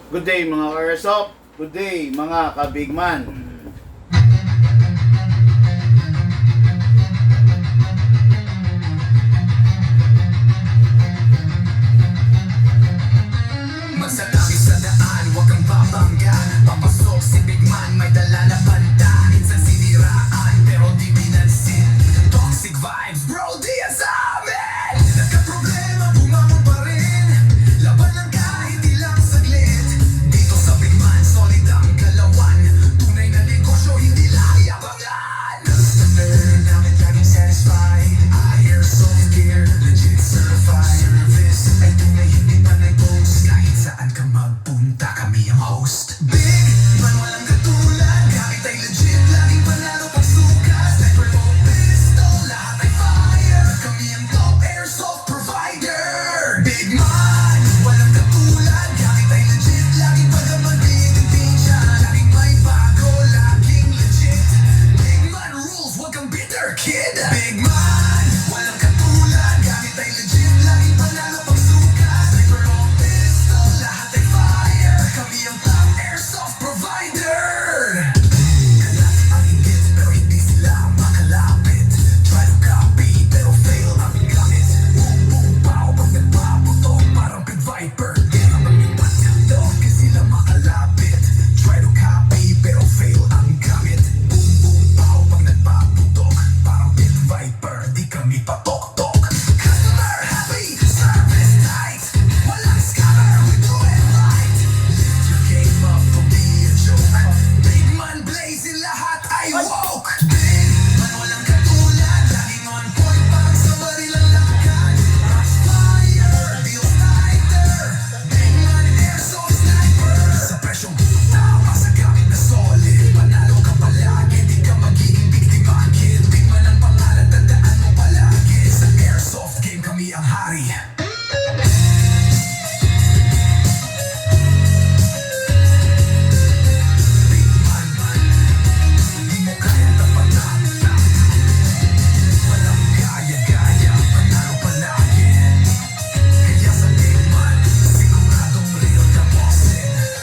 Good day mga ka-airsoft. Good day mga kabigman. Magsatabi sa daan, huwag kang babangga. Papasok si Big Man, may dala na banda. Minsan siniraan, pero di pinansin. Toxic vibes, bro, di yan sa amin. Nagka-problema, bumangon pa rin. Laban lang kahit ilang saglit. Dito sa Big Man, solid ang galawan. Tunay na negosyo, hindi lang yabangan. Customer namin laging satisfied. Airsoft gear, legit certified. Service ay tunay, hindi pa nag-post. Kahit saan ka magpunta, kami ang host. Big Man, walang katulad. Gamit ay legit, laging panalo pag sukat. Sniper o pistol, lahat ay fire. Kami ang top airsoft provider. Big Man, walang katulad. Gamit ay legit, laging pagkamagiting siya. Laging may bago, laging legit. Big Man rules, wag kang bitter, kid. Big Man, walang katulad. Gamit ay legit, laging panalo pag sukat. Sniper o pistol, lahat ay fire. Kami ang top airsoft provider. Kalat ang inggit, pero hindi sila makalapit. Try to copy, pero fail ang gamit. Boom, boom, pow, pag nagpaputok, parang Pit Viper. Di naman yung pagkandog, kasi sila makalapit. Try to copy, pero fail ang gamit. Boom, boom, pow, pag nagpaputok, parang Pit Viper. Di kami patok-tok. Customer happy, service tight. Walang scammer, we do it right. Lift your game up, don't be a joke. Big Man blazing, lahat ay woke. Big Man, walang katulad. Laging on point, parang sa barilang lakad. Rush fire, deals tighter. Big Man, airsoft sniper. Sa presyong tawa, sa gamit na solid. Panalo ka palagi, di ka magiging biktima, kid. Big Man ang pangalan, tandaan mo palagi. Sa airsoft game, kami ang hari. Big Man, di mo kaya tapatan. Walang gaya-gaya, panalo palagi. Kaya sa Big Man, siguradong real ka bossing.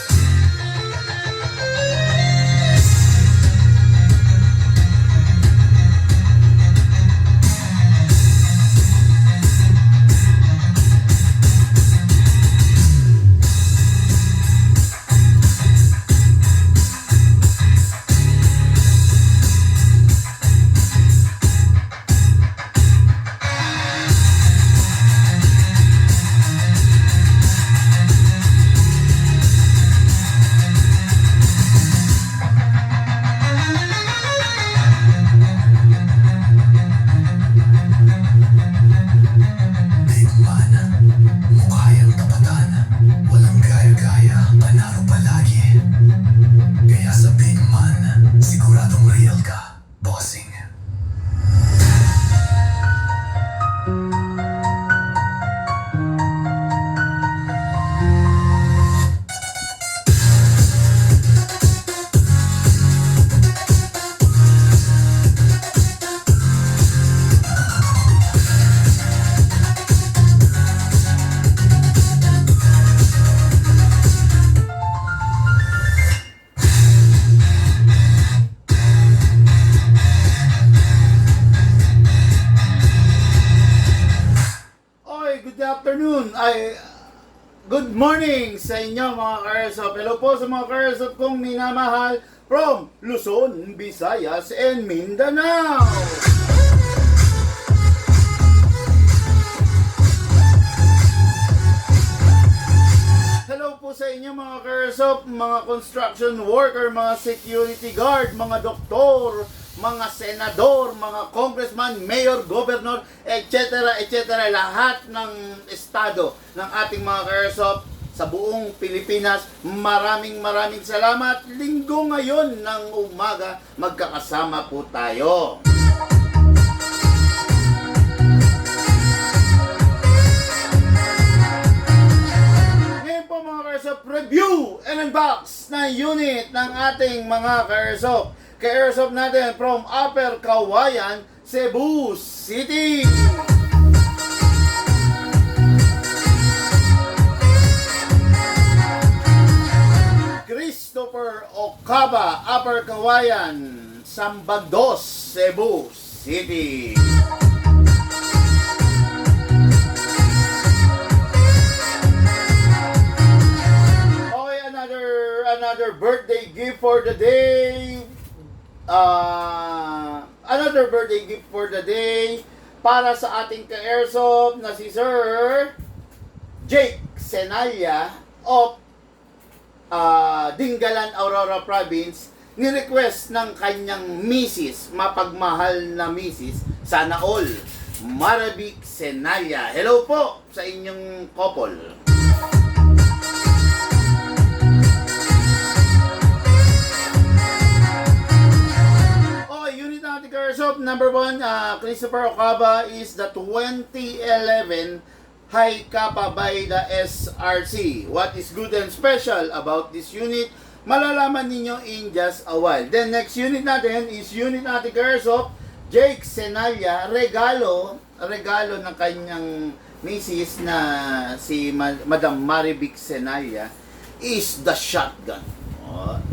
Big Man, mukha yang tapatan. Walang gaya-gaya, panalo palagi. Kaya sa Big Man, siguradong real ka, bossing. Oy, good afternoon. Good morning sa inyo mga ka-airsoft. Hello po sa mga ka-airsoft kong minamahal from Luzon, Visayas, and Mindanao. Hello po sa inyo mga ka-airsoft, mga construction worker, mga security guard, mga doktor, mga senador, mga congressman, mayor, governor, etc. etc. Lahat ng estado ng ating mga ka-airsoft sa buong Pilipinas. Maraming salamat. Linggo ngayon ng umaga, magkakasama po tayo. Ngayon po mga ka-airsoft, review and unbox na unit ng ating mga ka-airsoft. Ka-airsoft natin from Upper Kawayan, Cebu City. Christopher Ocaba, Upper Kawayan, Sambagdos, Cebu City. Okay, another birthday gift for the day. Another birthday gift for the day para sa ating ka-airsoft na si Sir Jake Senaya of Dingalan, Aurora Province. Ni-request ng kanyang misis, mapagmahal na misis, sana all, Marabik Senaya. Hello po sa inyong couple. Okay, unit natin ka-airsoft. Number 1, Christopher Ocaba is the 2011 High Kappa by the SRC. What is good and special about this unit? Malalaman ninyo in just a while. Then next unit natin is unit natin Airsoft, Jake Senaya, regalo ng kanyang misis na si Madam Maribik Senaya is the shotgun.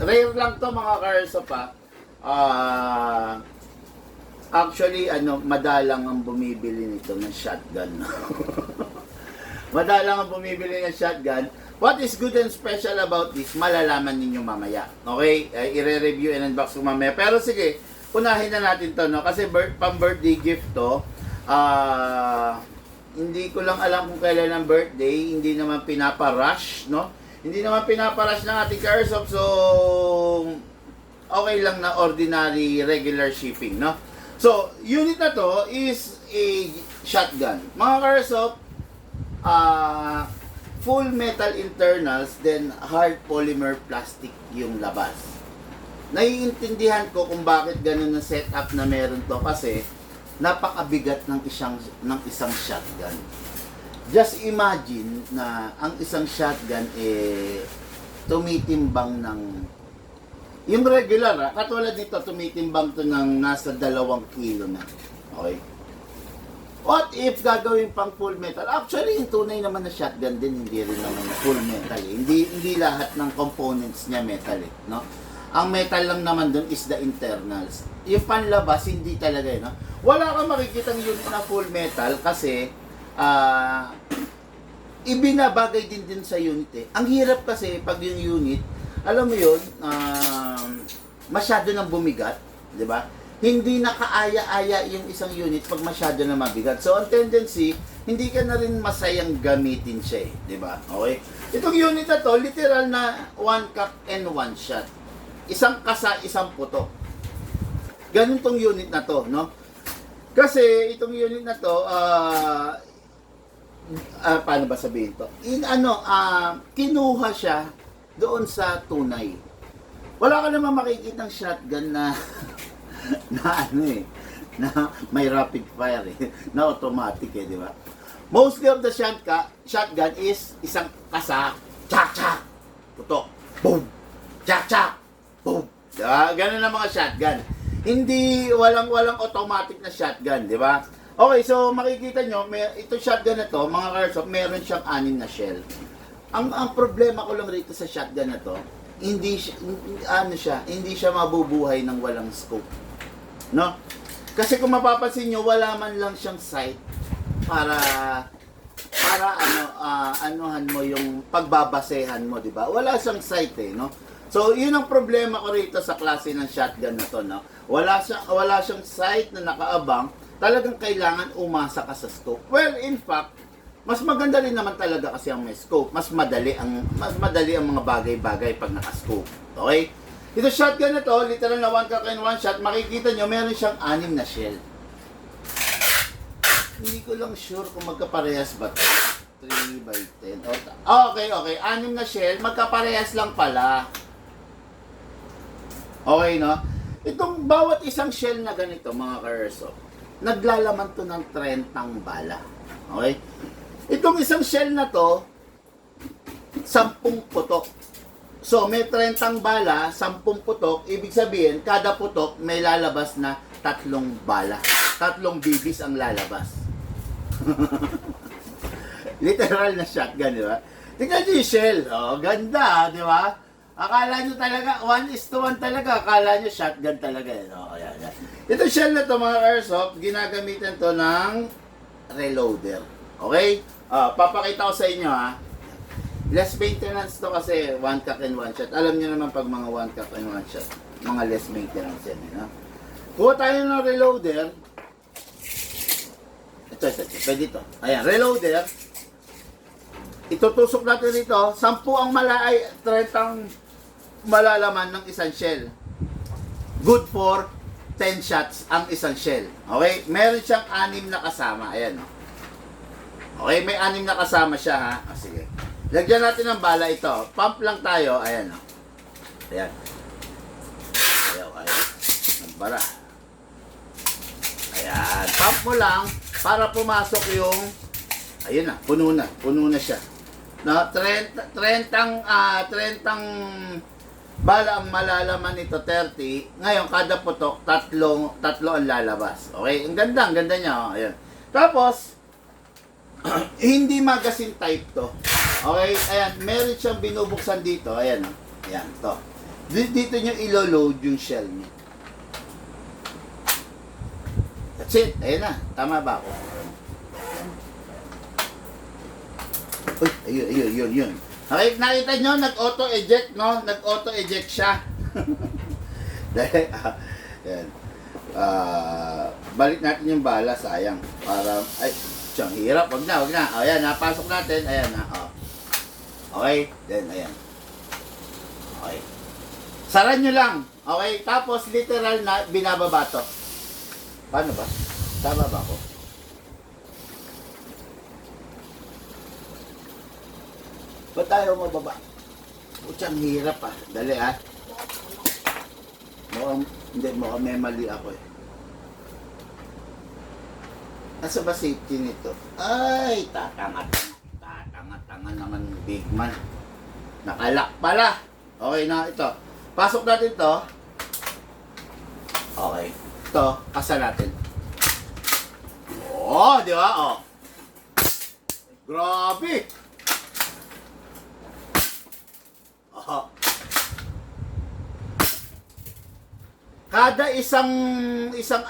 Rare lang to mga Airsoft pa. Actually, madalang ang bumibili nito ng shotgun. Madalang ang bumibili ng shotgun. What is good and special about this, malalaman ninyo mamaya. Okay? I-re-review and unbox ko mamaya. Pero sige, unahin na natin to, no? Kasi pang-birthday gift to. Hindi ko lang alam kung kailan ang birthday. Hindi naman pinaparush, no? Hindi naman pinaparush ng ating Airsoft. So, okay lang na ordinary, regular shipping, no? So, unit na to is a shotgun. Mga Airsoft, full metal internals, then hard polymer plastic yung labas. Naiintindihan ko kung bakit ganun na setup na meron to kasi napakabigat ng isang shotgun. Just imagine na ang isang shotgun tumitimbang ng yung regular, katulad nito tumitimbang to ng nasa 2 kilo na. Okay? What if gagawin pang full metal? Actually, yung tunay naman na shotgun din, hindi rin naman full metal. Hindi lahat ng components niya metal, no? Ang metal lang naman doon is the internals. Yung panlabas, hindi talaga, no? Wala kang makikitang unit na full metal kasi ibinabagay din sa unit, eh. Ang hirap kasi pag yung unit, alam mo yun, masyado nang bumigat, di ba? Hindi nakaaya-aya yung isang unit pag masyado na mabigat. So, ang tendency, hindi ka na rin masayang gamitin siya, di ba? Okay? Itong unit na to, literal na 1 cup and 1 shot. Isang kasa, isang putok. Ganun tong unit na to, no? Kasi, itong unit na to, paano ba sabihin to? Kinuha siya doon sa tunay. Wala ka naman makikitang shotgun na na may rapid fire, na automatic, di ba? Mostly of the shotgun is isang kasa, chak, putok, boom, chak, boom. Diba? Ganun ang mga shotgun. Hindi, walang automatic na shotgun, di ba? Okay, so makikita nyo, itong shotgun na to, mga Airsoft, meron siyang 6 na shell. Ang problema ko lang rito sa shotgun na to, hindi siya mabubuhay ng walang scope. No? Kasi kung mapapansin nyo, wala man lang siyang sight para anuhan mo yung pagbabasehan mo, di ba? Wala siyang sight, no? So, yun ang problema ko rito sa klase ng shotgun na to, no? Wala siyang sight na nakaabang, talagang kailangan umasa ka sa scope. Well, in fact, mas maganda rin naman talaga kasi ang may scope. Mas madali ang mga bagay-bagay pag naka-scope. Okay? Ito shotgun na to, literal na 1 cup and 1 shot, makikita nyo, meron siyang 6 na shell. Hindi ko lang sure kung magkaparehas ba ito. 3x10. Okay. 6 na shell, magkaparehas lang pala. Okay, no? Itong bawat isang shell na ganito, mga ka-airsoft, naglalaman to ng 30 bala. Okay? Itong isang shell na to, 10 putok. So, may 30 bala, 10 putok, ibig sabihin, kada putok may lalabas na 3 bala. 3 bibis ang lalabas. Literal na shotgun, di ba? Tingnan nyo yung shell. Oh, ganda, di ba? Akala nyo talaga, 1:1 talaga. Akala nyo shotgun talaga. No? Ayan, ayan. Ito shell na to mga airsoft, ginagamitan to ng reloader. Okay? Papakita ko sa inyo ha. Less maintenance to kasi one cock and one shot. Alam nyo naman pag mga one cock and one shot, mga less maintenance yan. No? Kuha tayo ng reloader. Ito. Pwede ito. Ayan, reloader. Itutusok natin dito. 10 ang 30 ang malalaman ng isang shell. Good for 10 shots ang isang shell. Okay? Meron siyang 6 na kasama. Ayan. Okay, may 6 na kasama siya ha. Sige. Lagyan natin ng bala ito. Pump lang tayo. Ayan. Ayan. Ayaw. Nagbara. Ayan. Pump mo lang para pumasok yung ayun na. Puno na siya. No, 30 bala ang malalaman nito 30. Ngayon kada putok tatlo ang lalabas. Okay? Ang ganda niya, oh. Ayun. Tapos hindi magazine type to. Okay? Ayan, meron siyang binubuksan dito. Ayan, oh. Ayan, to. Dito niyo ilo-load yung shell niyo. That's it. Ayan na. Tama ba ako? Uy, ayun. Okay, nakita nyo, nag-auto-eject, no? Nag-auto-eject siya. Dahil, yan. Balik natin yung bala, sayang. Para, siyang hirap, wag na. Ayan, napasok natin, ayan na. Okay, then, ayan. Okay. Saran nyo lang. Okay, tapos literal na binababa to. Paano ba? Tama ba ako? Ba't tayo mababa? Putsang hirap ah. Dali ah. Mukhang may mali ako eh. Asa ba safety nito? Ay, tatanga naman big man. Nakalak pala. Okay na ito. Pasok natin to. Okay. Ito, kasa natin. Oh, di ba? Oh. Grabe. Kada isang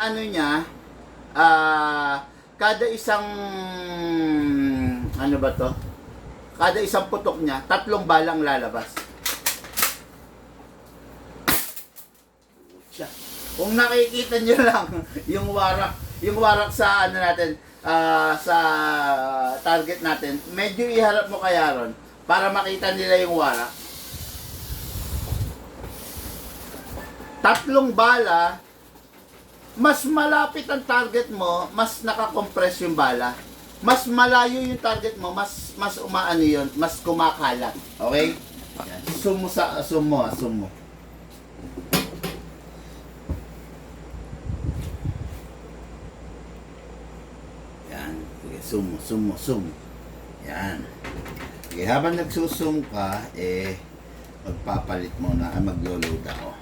ano niya, kada isang ano ba to? Kada isang putok niya, 3 balang lalabas. Kung nakikita niyo lang yung warak sa ano natin, sa target natin, medyo iharap mo kaya ron para makita nila yung warak. 3 bala, mas malapit ang target mo, mas nakakompress yung bala. Mas malayo yung target mo, mas umaano yun, mas kumakalat. Okay? Yan. Assume mo. Yan. Sige, assume mo. Yan. Sige, habang nagsusum ka, magpapalit muna, maglo-load ako.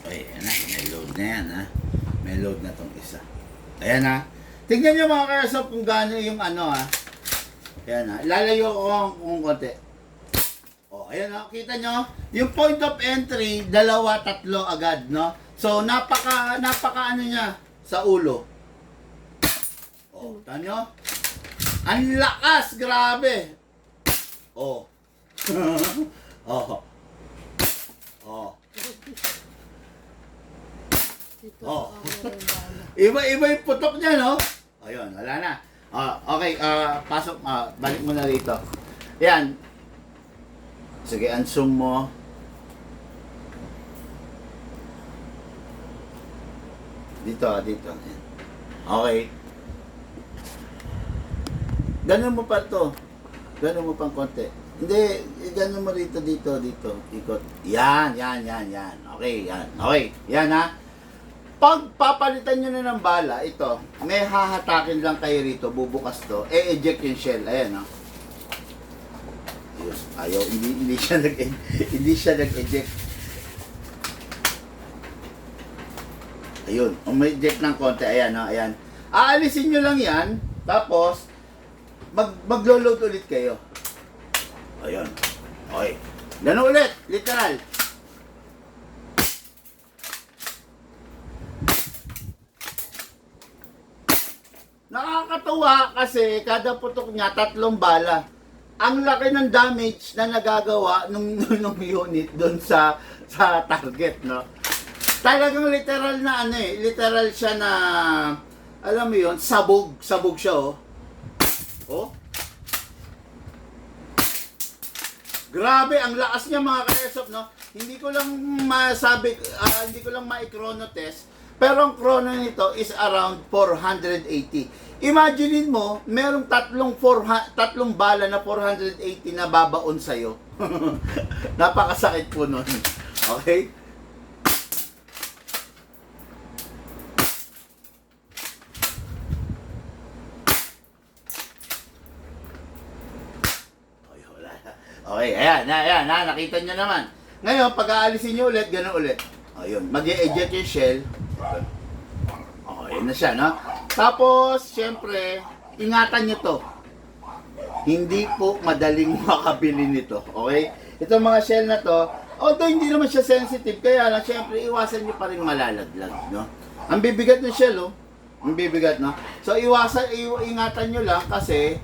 Okay, ayan na. May load na yan, ha. May load na tong isa. Ayan, ha. Tignan nyo mga karsop kung gano'n yung ano, ha. Ayan, ha. Lalayo ko kung konti. O, ayan, ha. Kita nyo, yung point of entry, 2, 3 agad, no? So, napaka ano niya sa ulo. O, tanyo. Ang lakas, grabe. O. Iba yung putok niya, no? Ayun, wala na. Okay, pasok, balik mo na rito. Yan. Sige, ansum mo. Dito. Yan. Okay. Ganun mo pa to. Ganun mo pang konti. Hindi, ganun mo rito, dito. Ikot. Yan. Okay, yan. Okay, yan ha. Pag papalitan nyo na ng bala, ito, may hahatakin lang kayo rito, bubukas to, eject yung shell. Ayan, no? Ayaw, hindi siya nag-eject. Ayun, eject ng konti, ayan, no? Ayan. Aalisin nyo lang yan, tapos, maglo-load ulit kayo. Ayun. Okay. Ganun ulit, literal. Nakakatuwa kasi kada putok niya 3 bala. Ang laki ng damage na nagagawa nung unit doon sa target, no? Talagang literal na ano eh, literal siya na alam mo 'yon, sabog siya oh. Oh. Grabe, ang lakas niya mga ka-airsoft, no? Hindi ko lang masabi, hindi ko lang ma-chrono test, pero ang chrono nito is around 480. Imaginein mo, merong tatlong bala na 480 na babaon sa'yo. Napakasakit po nun. Okay? Okay, ayan, nakita nyo naman. Ngayon, pag aalisin nyo ulit, gano'n ulit. Ayun, mag-e-eject yung shell. Okay, yun na siya, no? Tapos, syempre, ingatan nyo to. Hindi po madaling makabili nito, okay? Itong mga shell na to, although hindi naman siya sensitive, kaya lang, syempre, iwasan nyo pa rin malalaglag, no? Ang bibigat ng shell, oh. Ang bibigat, no? So, ingatan nyo lang kasi,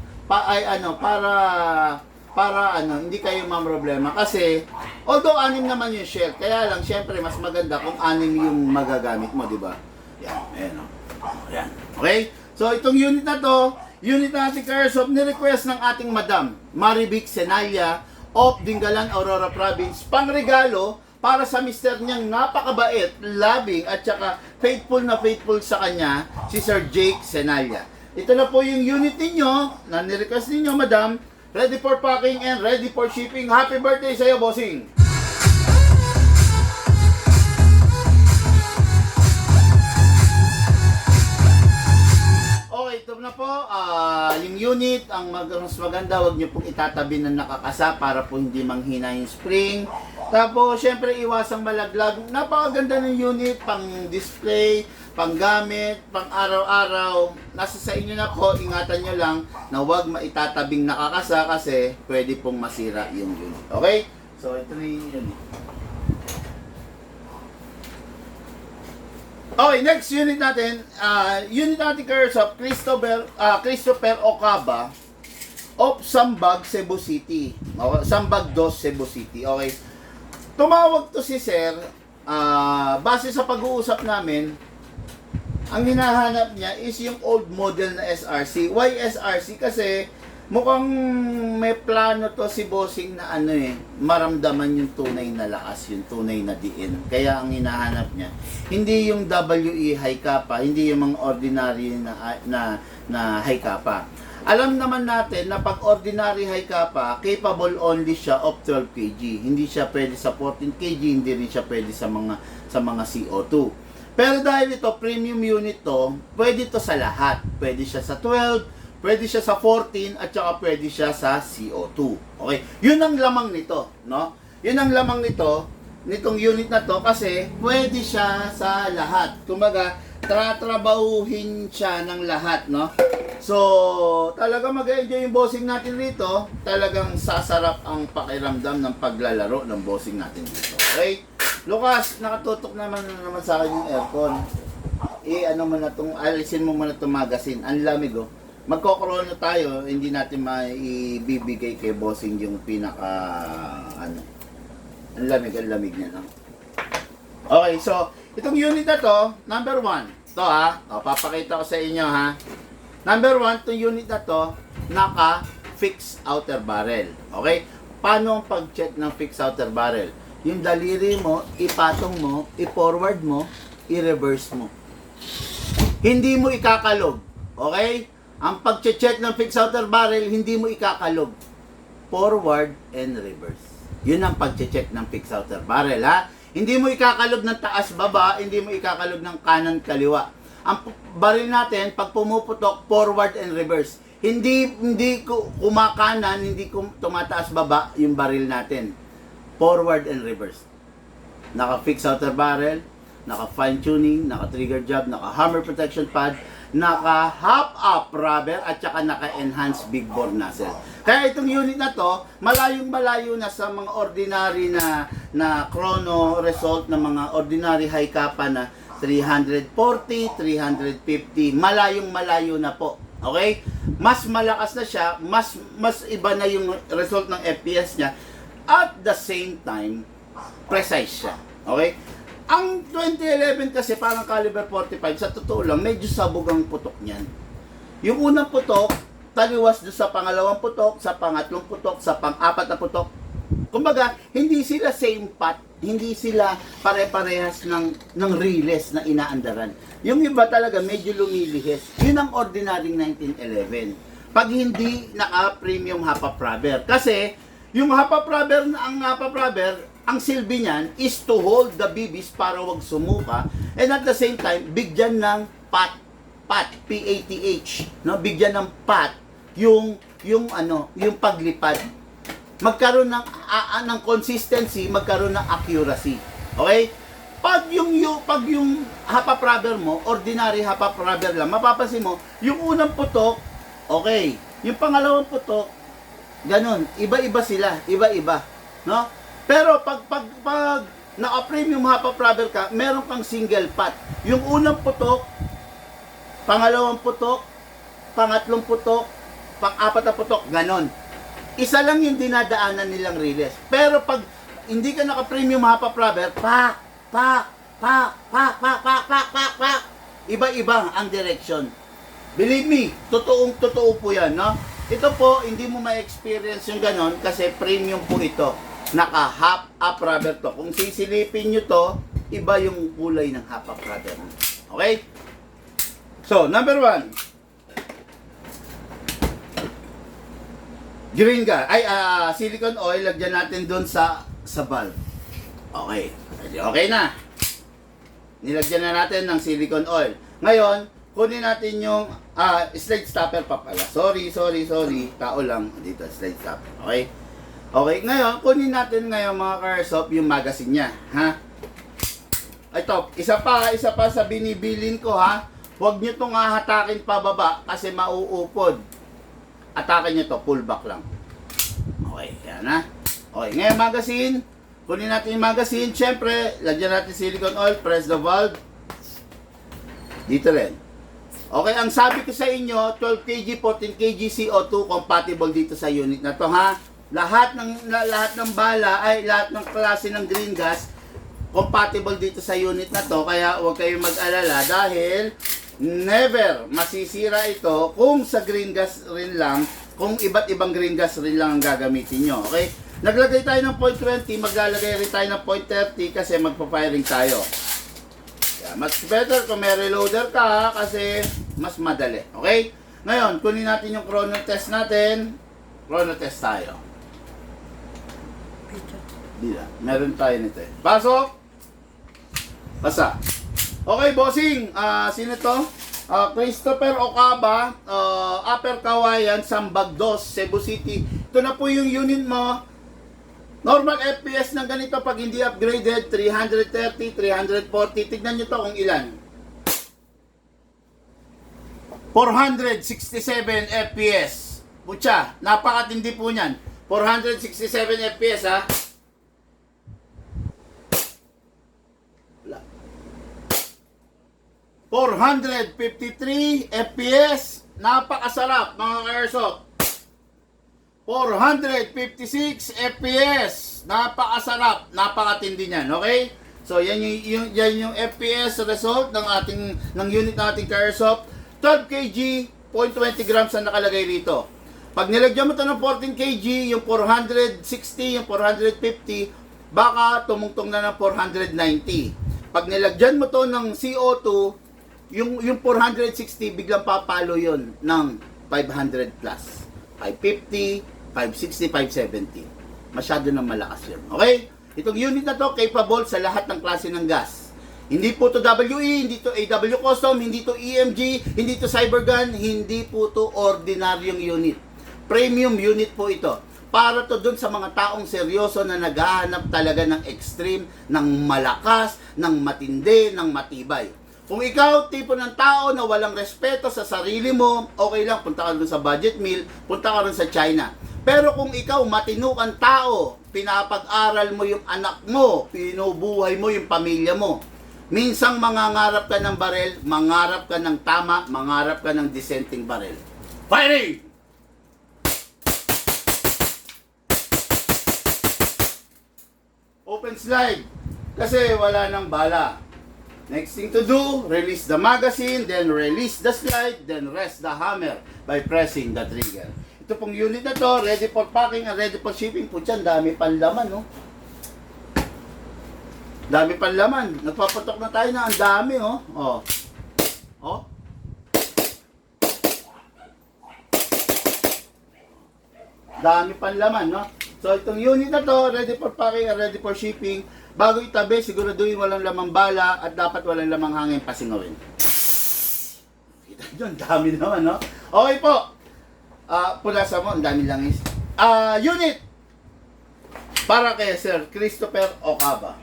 para hindi kayo mamroblema kasi although 6 naman yung shell, kaya lang syempre mas maganda kung 6 yung magagamit mo, di ba? Yan, ayan o. Yan. Okay? So itong unit na to, unit natin ka-airsoft, ni-request ng ating Madam Marivic Senaya of Dingalan, Aurora Province, pangregalo para sa mister niyang napakabait, loving at saka faithful sa kanya, si Sir Jake Senaya. Ito na po yung unit ninyo na ni-request ninyo, Madam. Ready for packing and ready for shipping. Happy birthday sa'yo, bossing! Okay, ito na po. Yung unit, mas maganda, huwag nyo pong itatabi ng nakakasa para po hindi manghina yung spring. Tapos, syempre, iwasang malaglag. Napakaganda ng unit, pang display, panggamit, pang araw-araw. Nasa sa inyo na po, ingatan nyo lang na huwag maitatabing nakakasa kasi pwede pong masira yung unit. Okay? So, ito na yung unit. Okay, next unit natin. Unit natin ka-airsoft, Christopher Ocaba of Sambag, Cebu City. Sambag 2, Cebu City. Okay. Tumawag to si Sir, base sa pag-uusap namin, ang hinahanap niya is yung old model na SRC. Why SRC? Kasi mukhang may plano to si Bossing na maramdaman yung tunay na lakas, yung tunay na diin. Kaya ang hinahanap niya, hindi yung WE high kappa, hindi yung mga ordinary na high kappa. Alam naman natin na pag ordinary high kappa, capable only siya of 12 kg. Hindi siya pwede sa 14 kg, hindi rin siya pwede sa mga CO2. Pero dahil ito, premium unit to, pwede to sa lahat. Pwede siya sa 12, pwede siya sa 14, at saka pwede siya sa CO2. Okay? Yun ang lamang nito, no? Yun ang lamang nitong unit na to, kasi pwede siya sa lahat. Kumbaga, tratrabahuhin siya ng lahat, no? So, talaga mag-enjoy yung bossing natin rito. Talagang sasarap ang pakiramdam ng paglalaro ng bossing natin dito. Okay? Lucas, nakatutok naman sa akin yung aircon. Alisin mo muna itong magazine. Ang lamig, oh. Magkokrono tayo, hindi natin maibibigay kay bossing yung ang lamig niya, no? Okay, so, itong unit na to, number 1. Ito papakita ko sa inyo, ha. Number 1, itong unit na to, naka-fixed outer barrel. Okay? Paano ang pag-check ng fixed outer barrel? Yung daliri mo, ipatong mo, i-forward mo, i-reverse mo. Hindi mo ikakalog. Okay? Ang pag-check ng fixed outer barrel, hindi mo ikakalog. Forward and reverse. Yun ang pag-check ng fixed outer barrel, ha? Hindi mo ikakalog ng taas-baba, hindi mo ikakalog ng kanan-kaliwa. Ang baril natin, pag pumuputok, forward and reverse. Hindi kumakanan, hindi tumataas-baba yung baril natin. Forward and reverse. Naka-fixed outer barrel, naka-fine tuning, naka-trigger job, naka-hammer protection pad, naka half up rubber at saka naka enhanced big bore nozzle. Kaya itong unit na to, malayong malayo na sa mga ordinary na chrono result ng mga ordinary high kappa na 340, 350, malayong malayo na po. Okay? Mas malakas na siya, mas iba na yung result ng FPS niya. At the same time, precise siya. Okay? Ang 2011 kasi parang caliber 45, sa totoo lang, medyo sabog ang putok niyan. Yung unang putok, taliwas doon sa pangalawang putok, sa pangatlong putok, sa pang-apat na putok. Kumbaga, hindi sila same path, hindi sila pare-parehas ng riles na inaandaran. Yung iba talaga medyo lumilihis. Yun ang ordinaryong 1911. Pag hindi naka-premium half-up rubber. Kasi, yung half-up rubber, ang silbi niyan is to hold the bibis para wag sumuka, and at the same time, bigyan ng pat, P-A-T-H, no? Bigyan ng pat yung paglipad. Magkaroon ng consistency, magkaroon ng accuracy. Okay? Pag yung half-up rubber mo, ordinary half-up rubber lang, mapapansin mo, yung unang putok, okay. Yung pangalawang putok, ganun. Iba-iba sila, iba-iba, no? Pero pag naka-premium half-up rubber ka, meron kang single pat. Yung unang putok, pangalawang putok, pangatlong putok, pang-apat na putok, ganon. Isa lang yung dinadaanan nilang riles. Pero pag hindi ka naka-premium half-up rubber, iba-iba ang direction. Believe me, totoo po yan, no? Ito po, hindi mo ma-experience yung ganon kasi premium po ito. Naka-half-up rubber to. Kung sisilipin nyo to, iba yung kulay ng half-up rubber. Okay? So, number 1. Green gas. Silicone oil, lagyan natin doon sa valve. Okay. Okay na. Nilagyan na natin ng silicone oil. Ngayon, kunin natin yung slide stopper pa pala. Sorry. Tao lang. Dito, slide stopper. Okay? Okay, ngayon, kunin natin ngayon mga Caresoft yung magazine niya. Ha? Ito, isa pa sa binibilin ko ha. Huwag nyo itong hahatakin pababa kasi mauupod. Atakin nyo to, pull back lang. Okay, yan ha. Okay, ngayon magazine. Kunin natin yung magazine. Siyempre, lagyan natin silicone oil, press the valve. Dito rin. Okay, ang sabi ko sa inyo, 12 kg, 14 kg CO2 compatible dito sa unit na to ha. Lahat ng bala ay lahat ng klase ng green gas compatible dito sa unit na to, kaya huwag kayong mag-alala dahil never masisira ito kung sa green gas rin lang, kung iba't ibang green gas rin lang ang gagamitin nyo. Okay? Naglagay tayo ng 0.20, maglalagay rin tayo ng 0.30 kasi magpa-firing tayo. Yeah, much better kung may reloader ka kasi mas madali. Okay? Ngayon, kunin natin yung chrono test natin. Chrono test tayo. Dila, meron tayo nito eh. Pasok! Basa. Okay, bossing. Sino to? Christopher Ocaba, Upper Kawayan, Sambag 2, Cebu City. Ito na po yung unit mo. Normal FPS ng ganito pag hindi upgraded, 330, 340. Tignan nyo to kung ilan. 467 FPS. Pucha, napakatindi po niyan. 467 FPS ha. 453 FPS. Napakasarap mga Caresoft. 456 FPS. Napakasarap. Napakatindi niyan. Okay? So yan yung FPS result ng unit ng ating Caresoft. 12 kg, 0.20 grams ang nakalagay rito. Pag nilagyan mo ito ng 14 kg, yung 460, yung 450, baka tumungtong na ng 490. Pag nilagyan mo to ng CO2, yung 460 biglang papalo yon ng 500 plus. 550, 560, 570. Masyado nang malakas yun. Okay? Itong unit na to capable sa lahat ng klase ng gas. Hindi po to WE, hindi to AW Custom, hindi to EMG, hindi to Cybergun, hindi po to ordinaryong unit. Premium unit po ito. Para to dun sa mga taong seryoso na naghahanap talaga ng extreme, ng malakas, ng matindi, ng matibay. Kung ikaw, tipo ng tao na walang respeto sa sarili mo, okay lang, punta ka dun sa budget meal, punta ka dun sa China. Pero kung ikaw, matino kang tao, pinapag-aral mo yung anak mo, pinubuhay mo yung pamilya mo, minsang mangangarap ka ng barel, mangarap ka ng tama, mangarap ka ng dissenting barel. Firing! Open slide. Kasi wala nang bala. Next thing to do, release the magazine, then release the slide, then rest the hammer by pressing the trigger. Ito pong unit na to, ready for packing and ready for shipping. Putyan, dami pang laman, no? Dami pang laman. Nagpapatok na tayo na ang dami, oh. Oh. Oh. Dami pang laman, no? So, itong unit na to, ready for packing and ready for shipping. Bago itabi, siguraduhin walang lamang bala at dapat walang lamang hangin pasingawin. Kita nyo, ang dami naman, no? Okay po. Pulasa mo, ang dami langis. Unit! Para kay Sir Christopher Ocaba.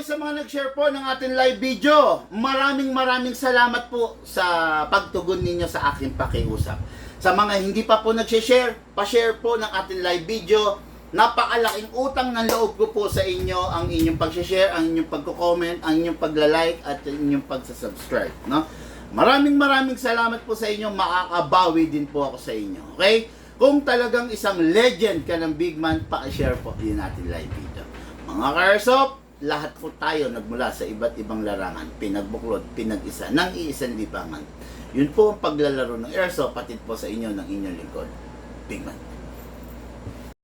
Sa mga nag-share po ng ating live video, maraming salamat po sa pagtugon ninyo sa aking pakiusap. Sa mga hindi pa po nag-share, pa-share po ng ating live video. Napakalaking utang ng loob ko po sa inyo ang inyong pag-share, ang inyong pagko-comment, ang inyong pagla-like at inyong pagsa-subscribe, no? Maraming salamat po sa inyo. Makakabawi din po ako sa inyo. Okay? Kung talagang isang legend ka ng Big Man, pa-share po din natin live video. Mga Karsop, lahat po tayo nagmula sa iba't ibang larangan, pinagbuklod, pinag-isa, ng iisang libangan. Yun po ang paglalaro ng Airsoft, patid po sa inyo ng inyong lingkod, Big Man.